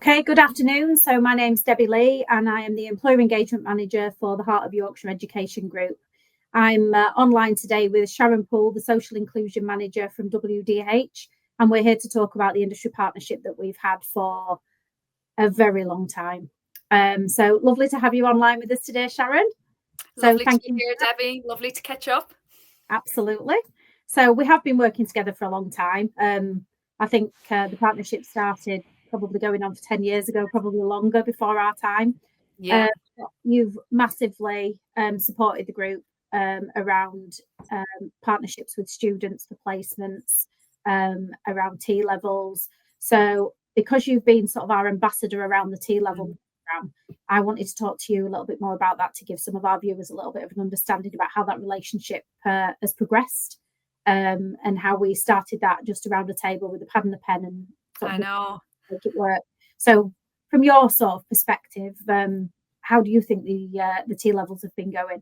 Okay, good afternoon. So my name's Debbie Lee and I am the Employer Engagement Manager for the Heart of Yorkshire Education Group. I'm online today with Sharon, the Social Inclusion Manager from WDH, and we're here to talk about the industry partnership that we've had for a very long time. So lovely to have you online with us today, Sharon. Lovely to be here, Debbie. Lovely to catch up. Absolutely. So we have been working together for a long time. I think the partnership started probably going on for 10 years ago, probably longer before our time. Yeah. You've massively supported the group around partnerships with students for placements, around T-levels. So because you've been sort of our ambassador around the T-level program, I wanted to talk to you a little bit more about that to give some of our viewers a little bit of an understanding about how that relationship has progressed, and how we started that just around a table with a pad and a pen and sort of make it work. So from your sort of perspective, how do you think the T-levels have been going?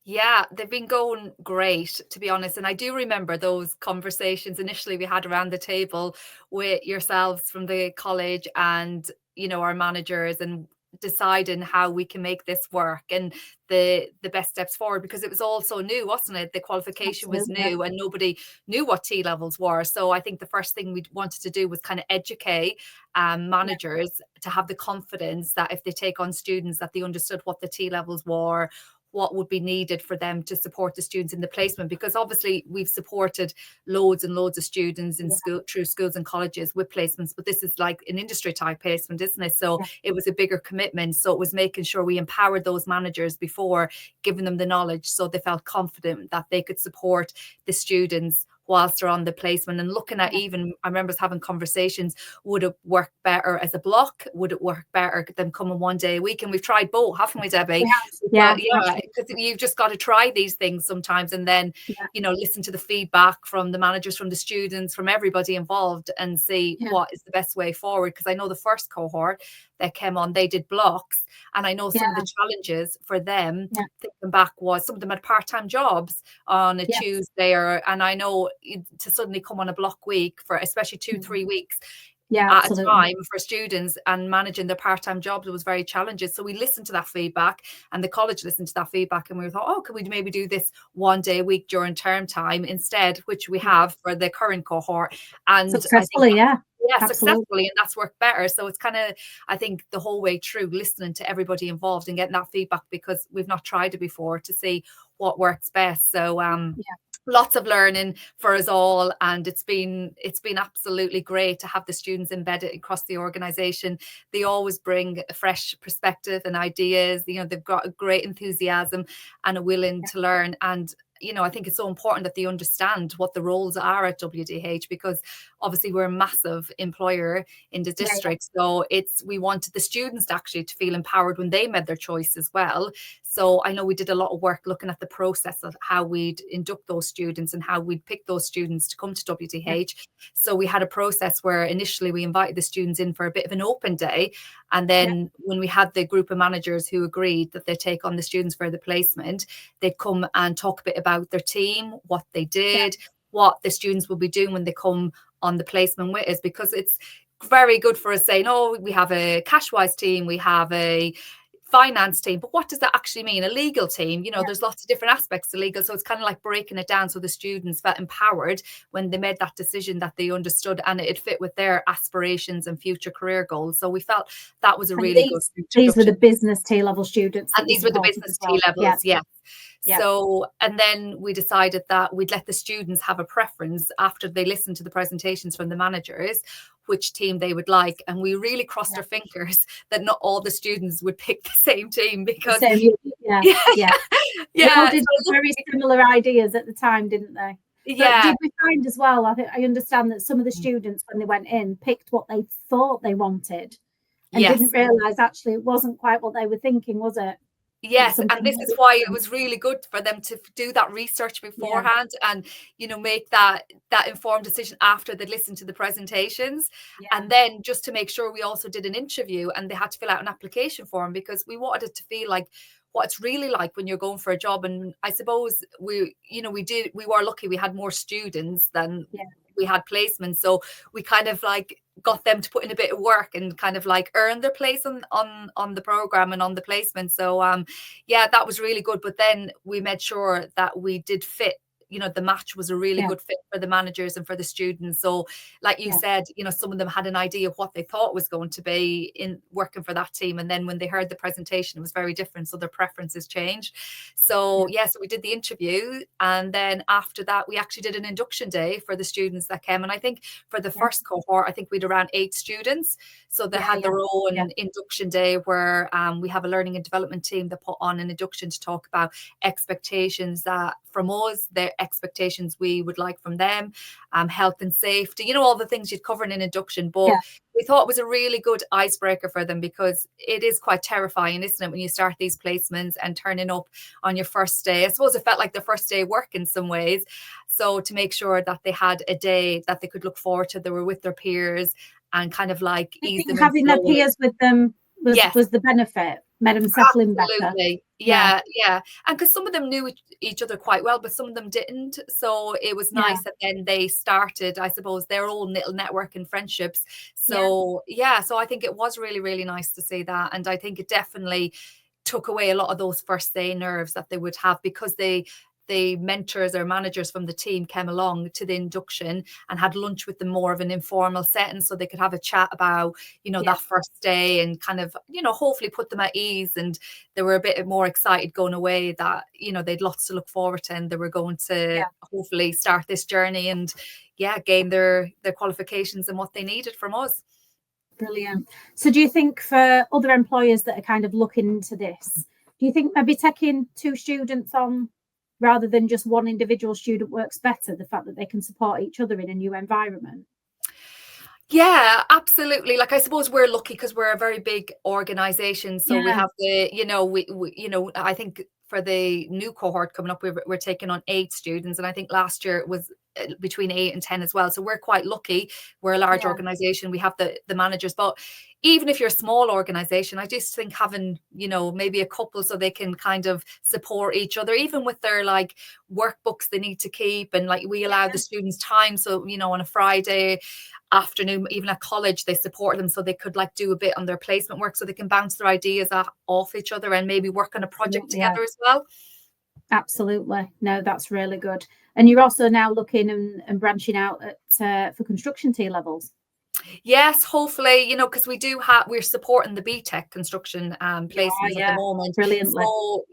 Yeah, they've been going great, to be honest. And I do remember those conversations initially we had around the table with yourselves from the college and, our managers, and deciding how we can make this work and the best steps forward, because it was all so new, wasn't it? The qualification was new and nobody knew what T-levels were. So I think the first thing we wanted to do was kind of educate managers to have the confidence that if they take on students, that they understood what the T-levels were, what would be needed for them to support the students in the placement, because obviously we've supported loads and loads of students in school, through schools and colleges with placements, but this is like an industry type placement, isn't it? So it was a bigger commitment. So it was making sure we empowered those managers before giving them the knowledge, so they felt confident that they could support the students whilst they're on the placement. And looking at, even I remember us having conversations, would it work better as a block? Would it work better than coming one day a week? And we've tried both, haven't we, Debbie? Yeah, because you've just got to try these things sometimes, and then listen to the feedback from the managers, from the students, from everybody involved, and see what is the best way forward. Because I know the first cohort that came on, they did blocks, and I know some of the challenges for them thinking back was some of them had part-time jobs on a Tuesday, and I know to suddenly come on a block week for especially 2-3 weeks at a time for students, and managing their part-time jobs was very challenging. So we listened to that feedback, and the college listened to that feedback, and we thought, oh, could we maybe do this one day a week during term time instead, which we have for the current cohort. And successfully, successfully, and that's worked better. So it's kind of, I think, the whole way through listening to everybody involved and getting that feedback, because we've not tried it before, to see what works best. So lots of learning for us all, and it's been absolutely great to have the students embedded across the organization. They always bring a fresh perspective and ideas. They've got a great enthusiasm and a willing to learn. And I think it's so important that they understand what the roles are at WDH, because obviously we're a massive employer in the district. So we wanted the students to feel empowered when they made their choice as well. So I know we did a lot of work looking at the process of how we'd induct those students and how we'd pick those students to come to WDH. So we had a process where initially we invited the students in for a bit of an open day. And then when we had the group of managers who agreed that they take on the students for the placement, they'd come and talk a bit about their team, what they did, what the students will be doing when they come on the placement with us, because it's very good for us saying, oh, we have a cash-wise team, we have a finance team, but what does that actually mean? A legal team, there's lots of different aspects to legal. So it's kind of like breaking it down so the students felt empowered when they made that decision, that they understood and it fit with their aspirations and future career goals. So we felt that was a really good introduction. These were the business T-level students. And these were the business T-levels, So, and then we decided that we'd let the students have a preference after they listened to the presentations from the managers, which team they would like. And we really crossed our fingers that not all the students would pick the same team, because they all did very similar ideas at the time, didn't they? But did we find as well, I understand that some of the students, when they went in, picked what they thought they wanted and didn't realize actually it wasn't quite what they were thinking, was it? Yes, and this is why it was really good for them to do that research beforehand and, make that informed decision after they'd listened to the presentations. And then just to make sure, we also did an interview, and they had to fill out an application form, because we wanted it to feel like what it's really like when you're going for a job. And I suppose we were lucky we had more students than we had placements. So we kind of like got them to put in a bit of work and kind of like earn their place on the program and on the placement. So yeah, that was really good. But then we made sure that we did fit, you know, the match was a really good fit for the managers and for the students. So like you said, you know, some of them had an idea of what they thought was going to be in working for that team, and then when they heard the presentation, it was very different, so their preferences changed. So so we did the interview, and then after that we actually did an induction day for the students that came. And I think for the first cohort, I think we'd around 8 students, so they had their own induction day where we have a learning and development team that put on an induction to talk about expectations that from us, their expectations we would like from them, health and safety, you know, all the things you'd cover in an induction. But we thought it was a really good icebreaker for them, because it is quite terrifying, isn't it, when you start these placements and turning up on your first day. I suppose it felt like the first day of work in some ways. So to make sure that they had a day that they could look forward to, they were with their peers and kind of like ease them. Having their peers with them was the benefit, made them settle in better. Yeah. And because some of them knew each other quite well, but some of them didn't. So it was nice that then they started, I suppose, their own little network and friendships. So so I think it was really, really nice to see that. And I think it definitely took away a lot of those first day nerves that they would have, because the mentors or managers from the team came along to the induction and had lunch with them, more of an informal setting, so they could have a chat about, you know, that first day and kind of, you know, hopefully put them at ease. And they were a bit more excited going away that, you know, they'd lots to look forward to, and they were going to hopefully start this journey and gain their qualifications and what they needed from us. Brilliant. So do you think for other employers that are kind of looking into this, do you think maybe taking 2 students on rather than just one individual student works better, the fact that they can support each other in a new environment? Yeah, absolutely. Like, I suppose we're lucky because we're a very big organization. So we have the, you know, we you know, I think for the new cohort coming up, we're taking on 8 students. And I think last year it was between 8 and 10 as well. So we're quite lucky. We're a large organization. We have the managers. But even if you're a small organization, I just think having, you know, maybe a couple so they can kind of support each other, even with their like workbooks they need to keep. And like we allow the students time. So, you know, on a Friday afternoon, even at college, they support them so they could like do a bit on their placement work, so they can bounce their ideas off each other and maybe work on a project together as well. Absolutely. No, that's really good. And you're also now looking and branching out at for construction T levels. Yes, hopefully, you know, because we're supporting the BTEC construction placements at the moment. Brilliantly. So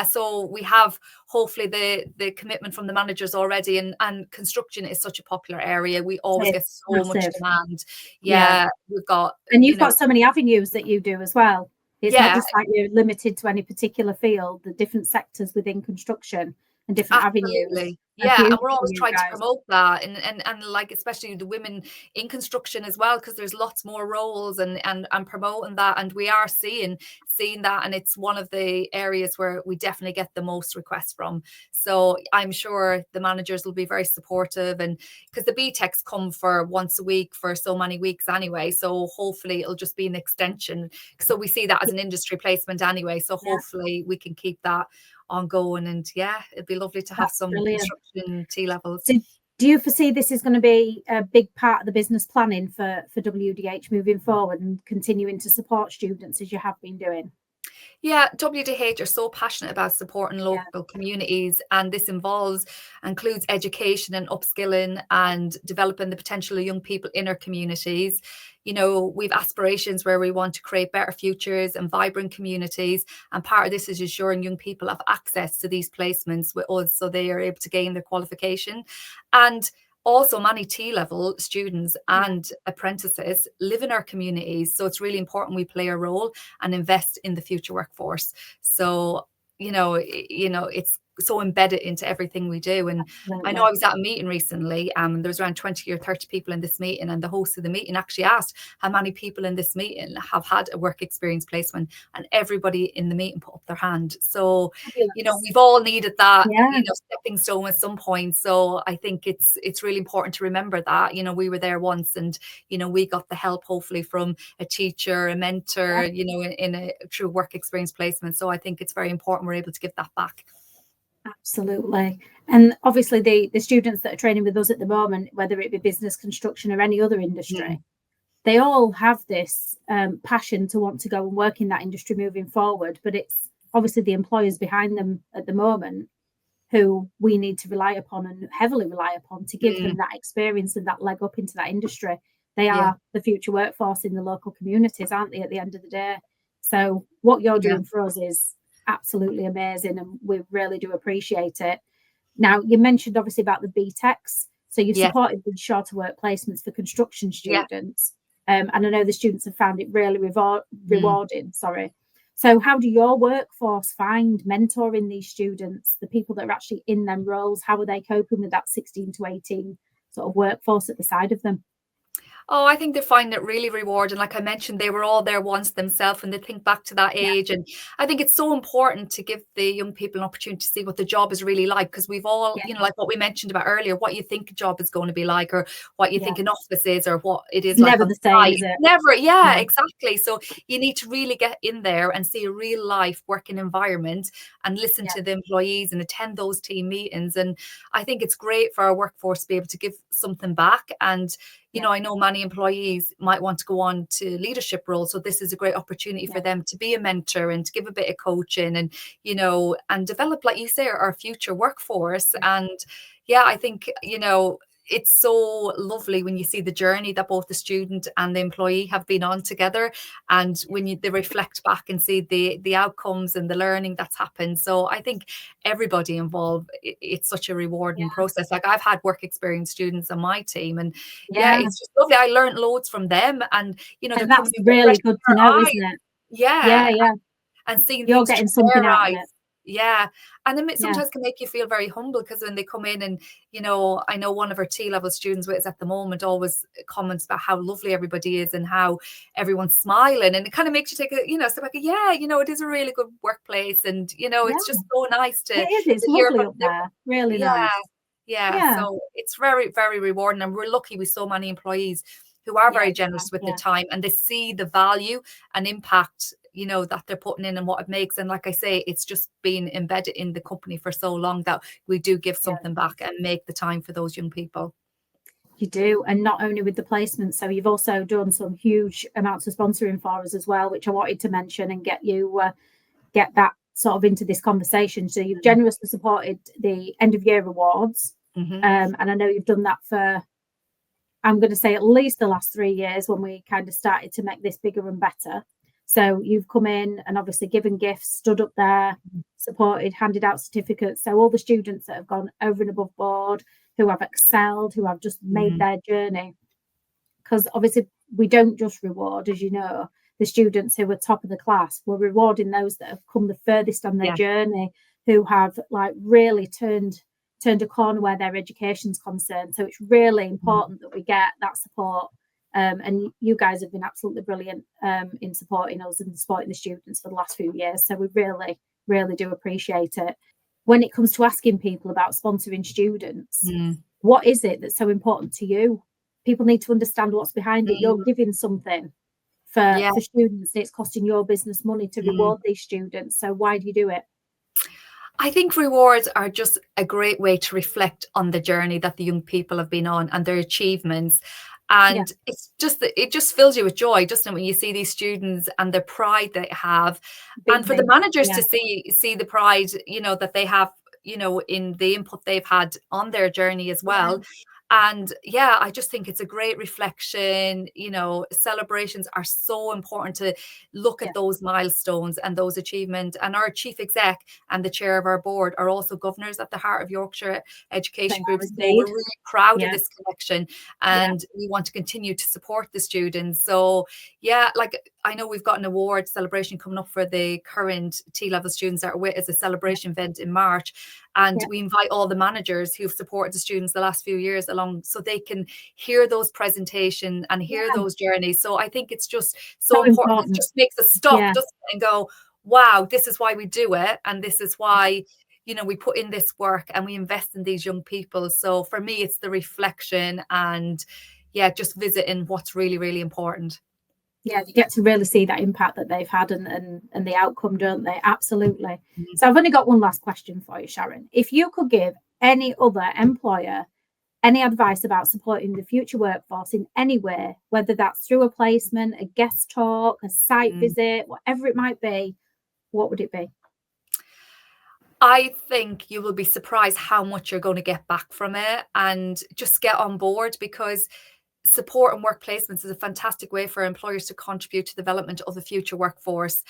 so we have hopefully the commitment from the managers already, and construction is such a popular area. We always get so much demand. We've got, and you've got so many avenues that you do as well. It's not just like you're limited to any particular field, the different sectors within construction and different avenues. Yeah, and we're always trying to promote that, and like especially the women in construction as well, because there's lots more roles and promoting that, and we are seeing that, and it's one of the areas where we definitely get the most requests from. So I'm sure the managers will be very supportive, and because the BTECs come for once a week for so many weeks anyway, so hopefully it'll just be an extension. So we see that as an industry placement anyway, so hopefully we can keep that ongoing. And it'd be lovely to have some construction T levels. So do you foresee this is going to be a big part of the business planning for WDH moving forward and continuing to support students as you have been doing? Yeah, WDH are so passionate about supporting local communities, and this includes education and upskilling and developing the potential of young people in our communities. You know, we've aspirations where we want to create better futures and vibrant communities, and part of this is ensuring young people have access to these placements with us so they are able to gain their qualification. And also, many T-level students and apprentices live in our communities, so it's really important we play a role and invest in the future workforce. So, you know, it's so embedded into everything we do. And I know I was at a meeting recently, there was around 20 or 30 people in this meeting, and the host of the meeting actually asked how many people in this meeting have had a work experience placement, and everybody in the meeting put up their hand. So, you know, we've all needed that, you know, stepping stone at some point. So I think it's really important to remember that, you know, we were there once, and, you know, we got the help hopefully from a teacher, a mentor, you know, in a true work experience placement. So I think it's very important we're able to give that back. Absolutely. And obviously the students that are training with us at the moment, whether it be business, construction or any other industry, they all have this passion to want to go and work in that industry moving forward, but it's obviously the employers behind them at the moment who we need to rely upon and heavily rely upon to give them that experience and that leg up into that industry. They are the future workforce in the local communities, aren't they, at the end of the day? So what you're doing for us is absolutely amazing, and we really do appreciate it. Now, you mentioned obviously about the BTECs. So you've supported the shorter work placements for construction students. And I know the students have found it really rewarding. So how do your workforce find mentoring these students, the people that are actually in them roles? How are they coping with that 16 to 18 sort of workforce at the side of them? Oh, I think they find it really rewarding. Like I mentioned, they were all there once themselves, and they think back to that age. And I think it's so important to give the young people an opportunity to see what the job is really like, because we've all, you know, like what we mentioned about earlier, what you think a job is going to be like, or what you think an office is, or what it is like. Never the same, is it? Never, exactly. So you need to really get in there and see a real life working environment and listen to the employees and attend those team meetings. And I think it's great for our workforce to be able to give something back. And you know, I know many employees might want to go on to leadership roles. So this is a great opportunity for them to be a mentor and to give a bit of coaching and, you know, and develop, like you say, our future workforce. And I think, you know, it's so lovely when you see the journey that both the student and the employee have been on together, and when they reflect back and see the outcomes and the learning that's happened. So I think everybody involved, it's such a rewarding process. Like I've had work experience students on my team, and it's just lovely. I learned loads from them, and you know, and that's really good to know, isn't it? And seeing you're things getting something out of it. And then it sometimes can make you feel very humble, because when they come in and, you know, I know one of our T-level students with us at the moment always comments about how lovely everybody is and how everyone's smiling, and it kind of makes you take a, you know, step back, you know, it is a really good workplace, and, you know, it's just so nice to it's lovely up there, really nice. So it's very, very rewarding, and we're lucky with so many employees who are very generous with the time, and they see the value and impact, you know, that they're putting in and what it makes. And like I say, it's just been embedded in the company for so long that we do give something back and make the time for those young people. You do, and not only with the placements, so you've also done some huge amounts of sponsoring for us as well, which I wanted to mention and get you get that sort of into this conversation. So you've generously supported the end of year awards, and I know you've done that for, I'm going to say, at least the last 3 years when we kind of started to make this bigger and better. So you've come in and obviously given gifts, stood up there, supported, handed out certificates. So all the students that have gone over and above board, who have excelled, who have just made their journey. Because obviously we don't just reward, as you know, the students who are top of the class. We're rewarding those that have come the furthest on their journey, who have like really turned a corner where their education's concerned. So it's really important that we get that support. And you guys have been absolutely brilliant in supporting us and supporting the students for the last few years. So we really, really do appreciate it. When it comes to asking people about sponsoring students, what is it that's so important to you? People need to understand what's behind it. You're giving something for students. It's costing your business money to reward these students. So why do you do it? I think rewards are just a great way to reflect on the journey that the young people have been on and their achievements. And it's just, it just fills you with joy, doesn't it, when you see these students and the pride they have. And for the managers to see the pride, you know, that they have, you know, in the input they've had on their journey as well. And I just think it's a great reflection. You know, celebrations are so important to look at those milestones and those achievements. And our chief exec and the chair of our board are also governors at the heart of Yorkshire Education Group. So we're really proud of this connection, and we want to continue to support the students. So like I know we've got an award celebration coming up for the current T-level students that are with as a celebration event in March. And we invite all the managers who've supported the students the last few years along, so they can hear those presentations and hear those journeys. So I think it's just so important. It just makes us stop, doesn't it, and go, wow, this is why we do it. And this is why, you know, we put in this work and we invest in these young people. So for me, it's the reflection and just visiting what's really, really important. Yeah, you get to really see that impact that they've had and the outcome, don't they? Absolutely. So I've only got one last question for you, Sharon. If you could give any other employer any advice about supporting the future workforce in any way, whether that's through a placement, a guest talk, a site visit, whatever it might be, what would it be? I think you will be surprised how much you're going to get back from it, and just get on board, because support and work placements is a fantastic way for employers to contribute to the development of the future workforce.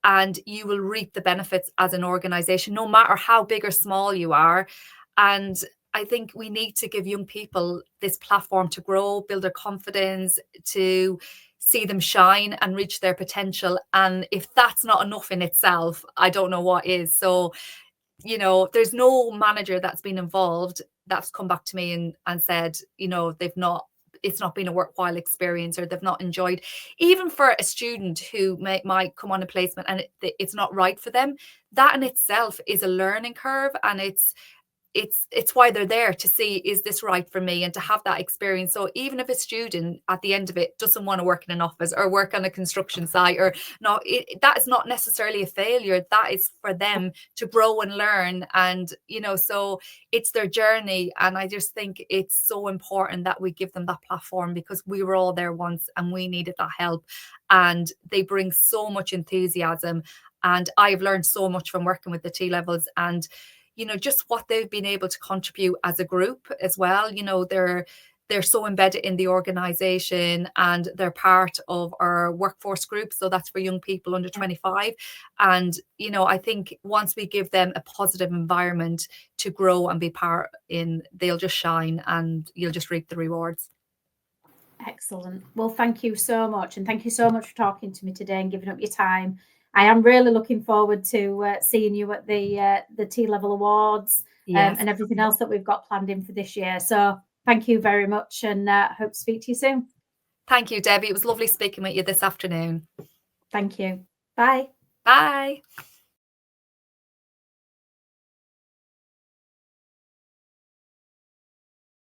And you will reap the benefits as an organization, no matter how big or small you are. And I think we need to give young people this platform to grow, build their confidence, to see them shine and reach their potential. And if that's not enough in itself, I don't know what is. So, you know, there's no manager that's been involved that's come back to me and said, you know, it's not been a worthwhile experience, or they've not enjoyed. Even for a student who might come on a placement and it's not right for them, that in itself is a learning curve, and it's why they're there, to see, is this right for me, and to have that experience. So even if a student at the end of it doesn't want to work in an office or work on a construction site, or not, that is not necessarily a failure. That is for them to grow and learn. And, you know, so it's their journey. And I just think it's so important that we give them that platform, because we were all there once and we needed that help. And they bring so much enthusiasm. And I've learned so much from working with the T-levels, and you know, just what they've been able to contribute as a group as well. You know, they're so embedded in the organization, and they're part of our workforce group. So that's for young people under 25. And, you know, I think once we give them a positive environment to grow and be part in, they'll just shine, and you'll just reap the rewards. Excellent. Well, thank you so much. And thank you so much for talking to me today and giving up your time. I am really looking forward to seeing you at the T-level awards, and everything else that we've got planned in for this year. So thank you very much, and hope to speak to you soon. Thank you, Debbie. It was lovely speaking with you this afternoon. Thank you. Bye. Bye.